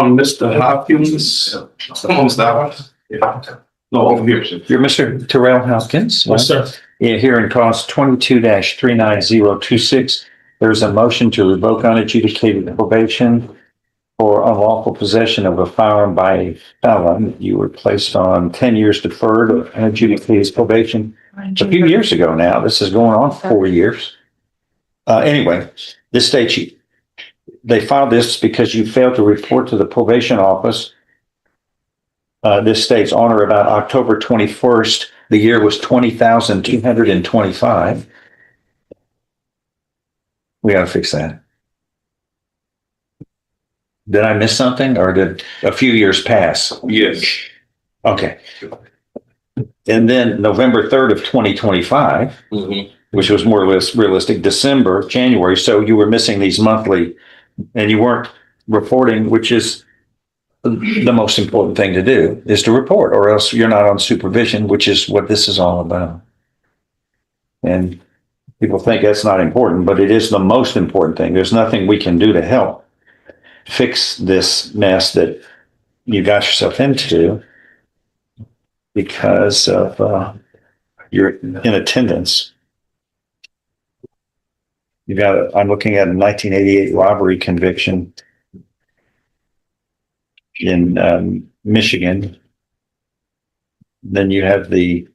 Mr. Hopkins. No, over here. You're Mr. Terrell Hopkins? Yes, sir. Yeah, here in cause 22-39026, there's a motion to revoke unadjudicated probation for unlawful possession of a firearm by a felon. You were placed on 10 years deferred of unadjudicated probation a few years ago now. This is going on 4 years. Anyway, this states they filed this because you failed to report to the probation office. This states on or about October 21st, the year was 20,225. We got to fix that. Did I miss something or did a few years pass? Yes. Okay. And then November 3rd of 2025, which was more or less realistic, December, January. So you were missing these monthly and you weren't reporting, which is the most important thing to do is to report, or else you're not on supervision, which is what this is all about. And people think that's not important, but it is the most important thing. There's nothing we can do to help fix this mess that you got yourself into because of your inattendance. I'm looking at a 1988 robbery conviction in Michigan. Then you have the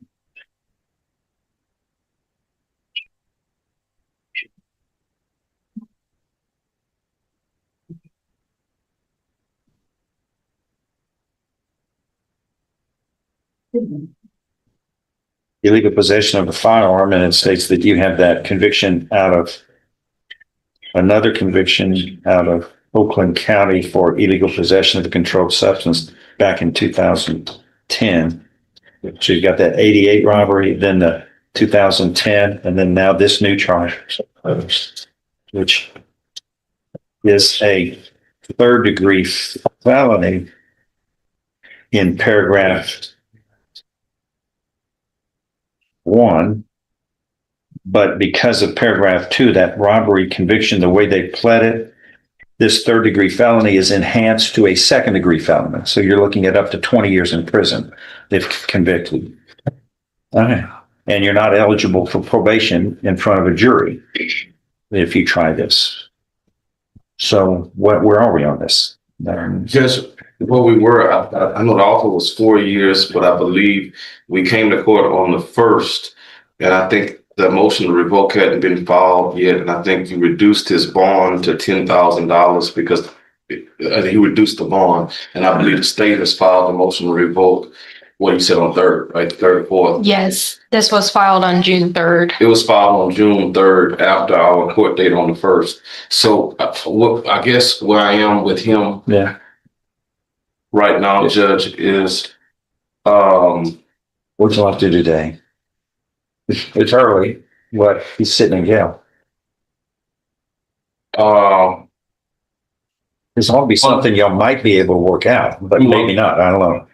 illegal possession of a firearm, and it states that you have that conviction out of another conviction out of Oakland County for illegal possession of a controlled substance back in 2010. So you've got that 88 robbery, then the 2010, and then now this new charge, which is a third-degree felony in paragraph 1. But because of paragraph 2, that robbery conviction, the way they pled it, this third-degree felony is enhanced to a second-degree felony. So you're looking at up to 20 years in prison if convicted. Okay. And you're not eligible for probation in front of a jury if you try this. So where are we on this? Just what we were, I know the offer was 4 years, but I believe we came to court on the 1st, and I think the motion to revoke hadn't been filed yet, and I think you reduced his bond to $10,000 because he reduced the bond, and I believe the state has filed a motion to revoke. What you said on 3rd, right? 3rd or 4th. Yes, this was filed on June 3rd. It was filed on June 3rd after our court date on the 1st. So I guess where I am with him right now, Judge, is what would you like to do today? It's early, but he's sitting in jail. This ought to be something y'all might be able to work out, but maybe not. I don't know.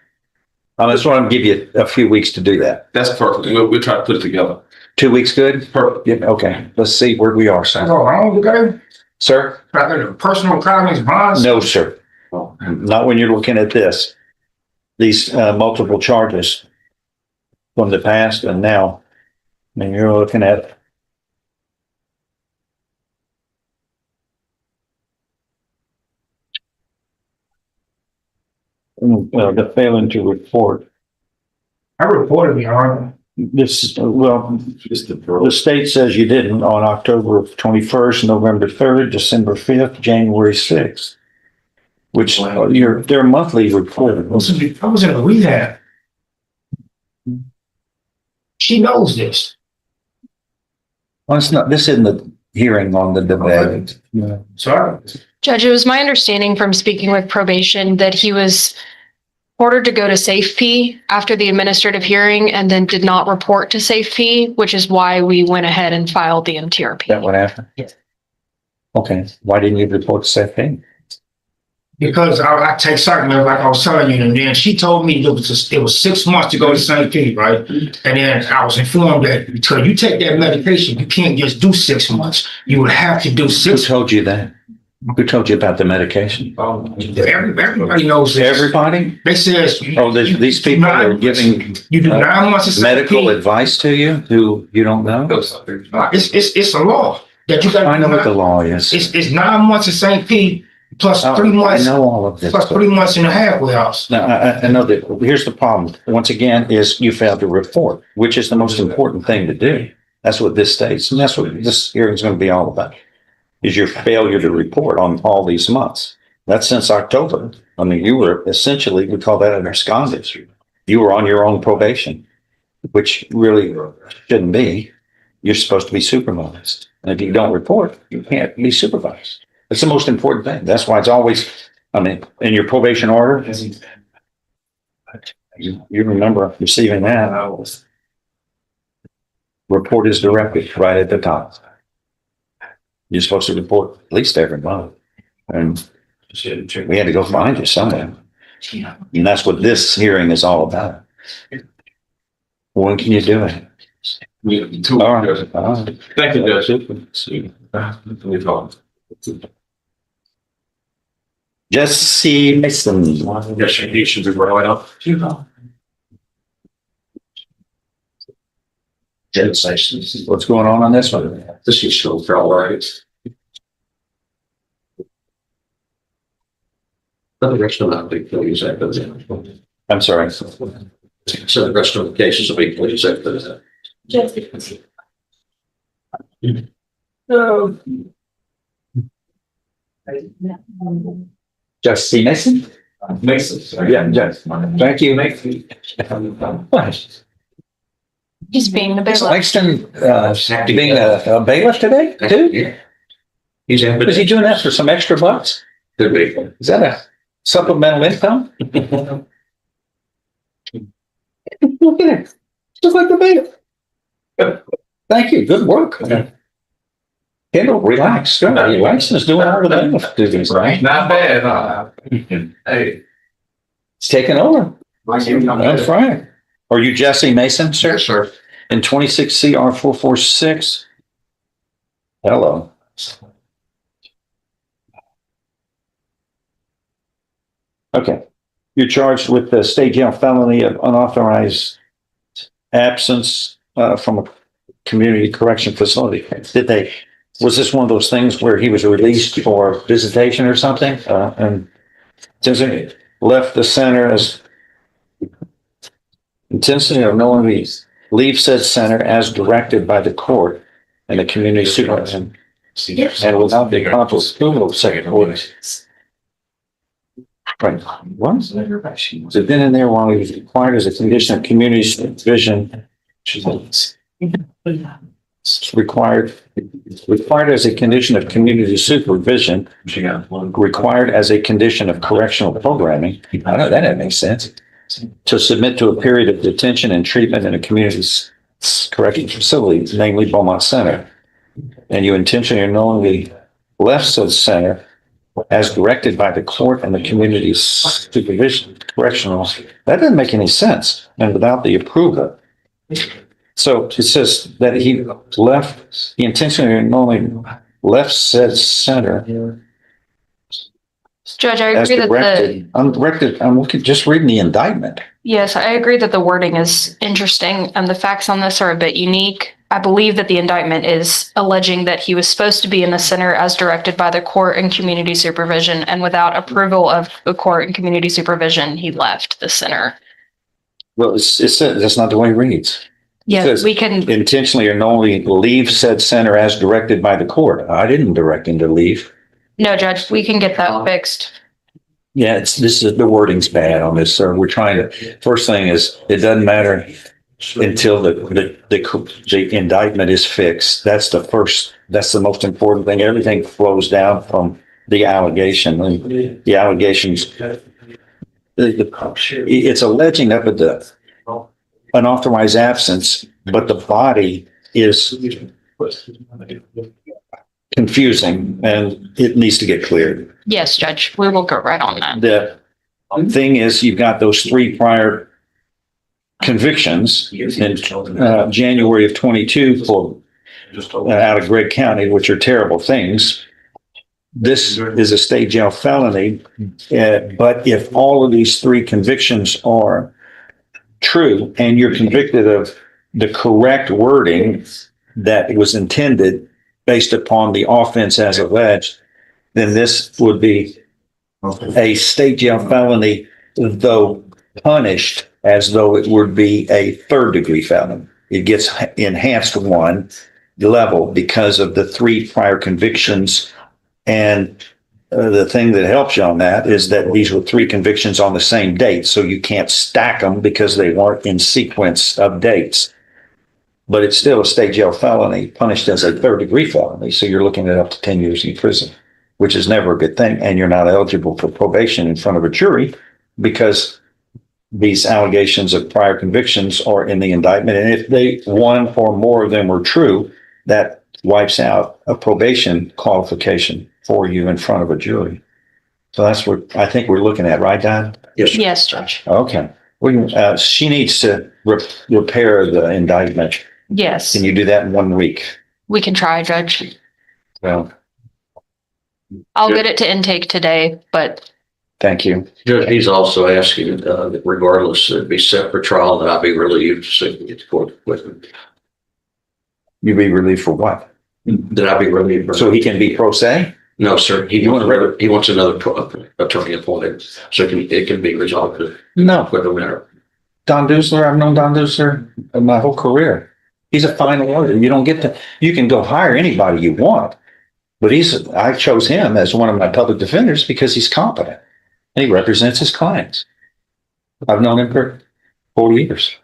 I just want to give you a few weeks to do that. That's perfect. We'll try to put it together. 2 weeks good? Perfect. Yeah, okay. Let's see where we are, sir. Oh, how long ago? Sir? Personal crimes, bonds? No, sir. Not when you're looking at this. These multiple charges from the past and now. I mean, you're looking at the failing to report. I reported, Your Honor. This, the state says you didn't on October 21st, November 3rd, December 5th, January 6th, which they're monthly reported. I was in a rehab. She knows this. Well, it's not, this isn't the hearing on the debate. Sorry. Judge, it was my understanding from speaking with probation that he was ordered to go to safety after the administrative hearing and then did not report to safety, which is why we went ahead and filed the MTRP. That what happened? Yes. Okay. Why didn't you report to safety? Because I take something like I was telling you, and then she told me it was 6 months to go to St. Pete, right? And then I was informed that until you take that medication, you can't just do 6 months. You would have to do Who 6. told you that? Who told you about the medication? Everybody knows this. Everybody? They says. Oh, these people are giving You do 9 months of medical CP. advice to you who you don't know? It's a law that you got. I know what the law is. It's 9 months of St. Pete plus Oh, 3 months. I know all of this. Plus 3 months and a half warehouse. Now, I know that here's the problem. Once again, is you failed to report, which is the most important thing to do. That's what this states, and that's what this hearing is going to be all about, is your failure to report on all these months. That's since October. I mean, you were essentially, we call that an abscondence. You were on your own probation, which really shouldn't be. You're supposed to be supervised. And if you don't report, you can't be supervised. It's the most important thing. That's why it's always, I mean, in your probation order, you remember receiving that. Report is directed right at the top. You're supposed to report at least every month. And we had to go find you somewhere. And that's what this hearing is all about. When can you do it? All right. All right. Thank you, Judge. Jesse Mason. Yes, you should be right up. What's going on this one? This is still all right. But the rest of that big thing is that, I'm sorry. so the rest of the cases will be police active. Jesse Mason? Mason. Yeah, Jess. Thank you. He's being the Is bailiff. Langston, being a bailiff today, too? Yeah. He's Is he doing that for some extra bucks? Could be. Is that a supplemental income? Look at it. Just like the bailiff. Thank you. Good work. Kendall, relax. Good. Langston's doing all the bailiff duties, right? Not bad. Hey. It's taking over. That's right. Are you Jesse Mason, sir? Yes, sir. In 26 CR 446? Hello. Okay. You're charged with the state jail felony of unauthorized absence from a community correction facility. Was this one of those things where he was released for visitation or something? And since left the center as intensity of knowingly leave said center as directed by the court and the community supervisor and without the conscious approval of second order. Right. What? So then in there while he was required as a condition of community supervision. Required as a condition of community supervision, required as a condition of correctional programming. I know that doesn't make sense. To submit to a period of detention and treatment in a community correctional facility, namely Beaumont Center. And you intentionally or knowingly left said center as directed by the court and the community supervision correctional. That doesn't make any sense. And without the approval. So it says that he intentionally or knowingly left said center. Judge, I As agree that directed. I'm just reading the indictment. yes, I agree that the wording is interesting and the facts on this are a bit unique. I believe that the indictment is alleging that he was supposed to be in the center as directed by the court and community supervision, and without approval of the court and community supervision, he left the center. Well, it says that's not the way it reads. Yes, says we can, Intentionally or knowingly leave said center as directed by the court. I didn't direct him to leave. no, Judge, we can get that fixed. Yeah, the wording's bad on this, sir. We're trying to, first thing is, it doesn't matter until the indictment is fixed. That's the most important thing. Everything flows down from the allegation. And the allegations, it's alleging up at the unauthorized absence, but the body is confusing and it needs to get cleared. Yes, Judge, we will go right on that. The thing is, you've got those 3 prior convictions in January of 22 for out of Gregg County, which are terrible things. this is a state jail felony. But if all of these three convictions are true and you're convicted of the correct wording that was intended based upon the offense as alleged, then this would be a state jail felony, though punished as though it would be a third degree felony. It gets enhanced one level because of the three prior convictions. And the thing that helps you on that is that these were three convictions on the same date. So you can't stack them because they weren't in sequence of dates. But it's still a state jail felony punished as a third degree felony. So you're looking at up to 10 years in prison, which is never a good thing. And you're not eligible for probation in front of a jury because these allegations of prior convictions are in the indictment. And if one or more of them were true, that wipes out a probation qualification for you in front of a jury. So that's what I think we're looking at, right, Don? Yes, Judge. Okay. She needs to repair the indictment. Yes, Can you do that in 1 week? we can try, Judge. Well, I'll get it to intake today, but thank you. Judge, he's also asking that regardless, it'd be set for trial, that I be relieved so he can get to court with him. You be relieved for what? That I be relieved. So he can be pro se? No, sir. He wants another attorney appointed, so it can be resolved No. with a matter. Don Dusler, I've known Don Dusler my whole career. He's a fine lawyer. You can go hire anybody you want, but I chose him as one of my public defenders because he's competent and he represents his clients. I've known him for 40 years.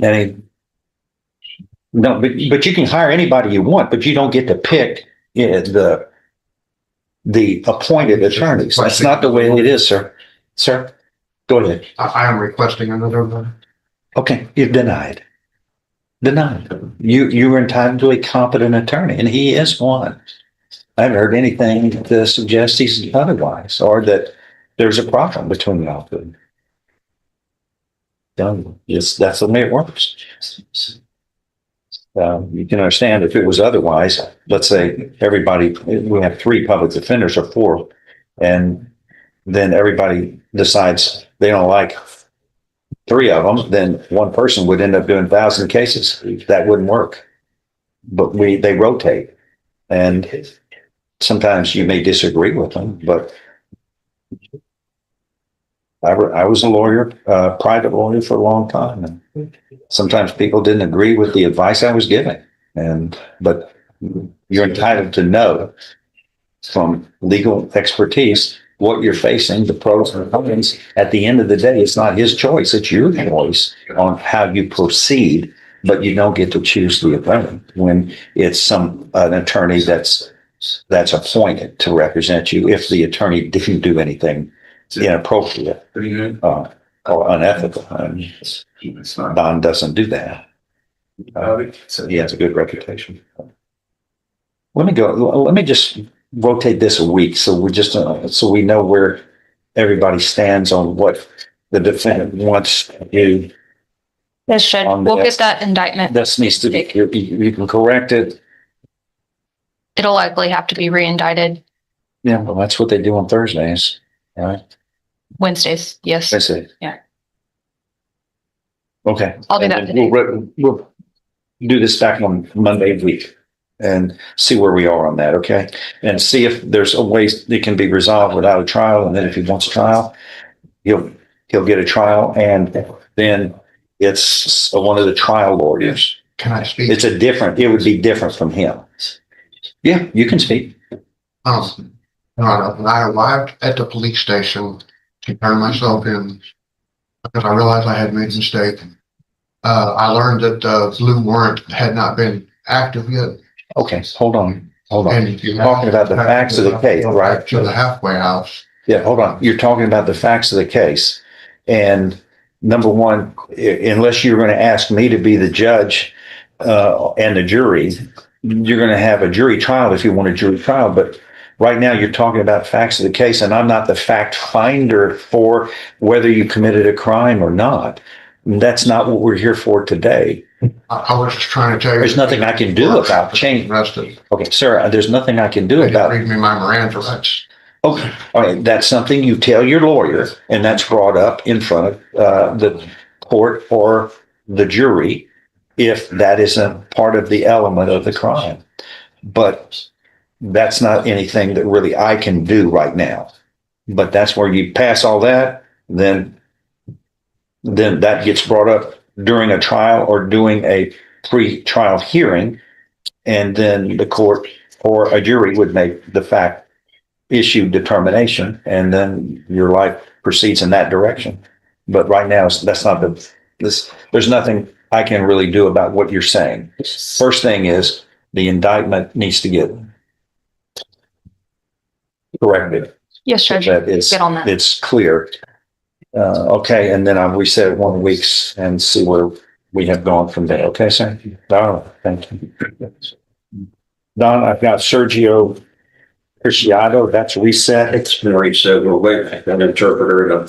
And but you can hire anybody you want, but you don't get to pick the appointed attorneys. That's not the way it is, sir. Sir, go ahead. I am requesting another one. Okay, you're denied. Denied. You were entitled to a competent attorney, and he is one. I haven't heard anything to suggest he's otherwise, or that there's a problem between y'all two. That's the way it works. You can understand if it was otherwise, let's say we have 3 public defenders or 4, and then everybody decides they don't like 3 of them, then one person would end up doing 1,000 cases. That wouldn't work. But they rotate. And sometimes you may disagree with them, but I was a lawyer, private lawyer for a long time. And sometimes people didn't agree with the advice I was giving. But you're entitled to know from legal expertise what you're facing, the pros and cons. At the end of the day, it's not his choice. It's your choice on how you proceed, but you don't get to choose the attorney when it's an attorney that's appointed to represent you if the attorney didn't do anything inappropriate or unethical. Don doesn't do that. He has a good reputation. Let me just rotate this a week so we know where everybody stands on what the defendant wants to do. yes, Judge, On we'll this. get that indictment. This needs to be, you can correct it. It'll likely have to be re-indicted Yeah, well, that's what they do on Thursdays, right? Wednesdays. Yes, That's it. Yeah. Okay. I'll do And that then today. We'll do this back on Monday week and see where we are on that, okay? And see if there's a way it can be resolved without a trial. And then if he wants a trial, he'll get a trial. And then it's one of the trial lawyers. Can I speak? It would be different from him. Yeah, you can speak. When I arrived at the police station to turn myself in because I realized I had made a mistake. I learned that the blue warrant had not been active yet. Okay, hold on. And You're talking about the facts of the case, right? To the halfway house. Yeah, hold on. You're talking about the facts of the case. And number one, unless you're going to ask me to be the judge and the jury, you're going to have a jury trial if you want a jury trial. But right now you're talking about facts of the case, and I'm not the fact finder for whether you committed a crime or not. That's not what we're here for today. I was just trying to tell you. There's nothing I can do about change. Arrested. Okay, sir, there's nothing I can do They didn't about it. read me my Miranda rights. Okay, all right, that's something you tell your lawyer, and that's brought up in front of the court or the jury if that isn't part of the element of the crime. But that's not anything that really I can do right now. But that's where you pass all that, then that gets brought up during a trial or doing a pre-trial hearing, and then the court or a jury would make the fact issue determination, and then your life proceeds in that direction. But right now, that's not there's nothing I can really do about what you're saying. First thing is the indictment needs to get corrected. Yes, Judge. That is, Get on that. it's clear. Okay, and then we said 1 week and see where we have gone from there. Okay, sir? Don, thank you. Don, I've got Sergio Preciado, that's reset. It's been reset. We're waiting for an interpreter to